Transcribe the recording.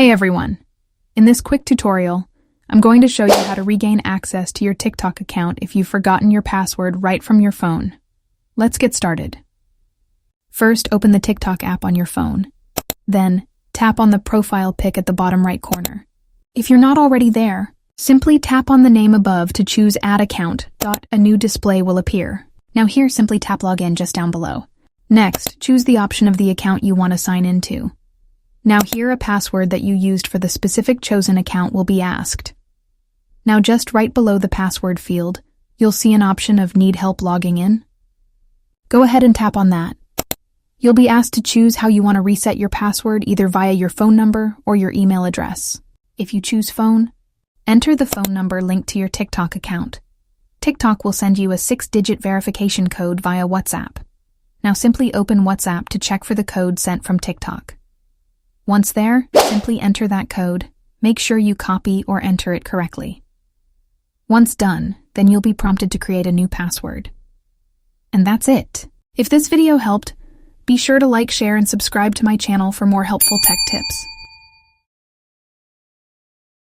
Hey everyone! In this quick tutorial, I'm going to show you how to regain access to your TikTok account if you've forgotten your password right from your phone. Let's get started. First, open the TikTok app on your phone. Then, tap on the profile pic at the bottom right corner. If you're not already there, simply tap on the name above to choose Add Account. A new display will appear. Now here, simply tap Login just down below. Next, choose the option of the account you want to sign into. Now here, a password that you used for the specific chosen account will be asked. Now just right below the password field, you'll see an option of Need Help Logging In. Go ahead and tap on that. You'll be asked to choose how you want to reset your password, either via your phone number or your email address. If you choose phone, enter the phone number linked to your TikTok account. TikTok will send you a 6-digit verification code via WhatsApp. Now simply open WhatsApp to check for the code sent from TikTok. Once there, simply enter that code. Make sure you copy or enter it correctly. Once done, then you'll be prompted to create a new password. And that's it. If this video helped, be sure to like, share, and subscribe to my channel for more helpful tech tips.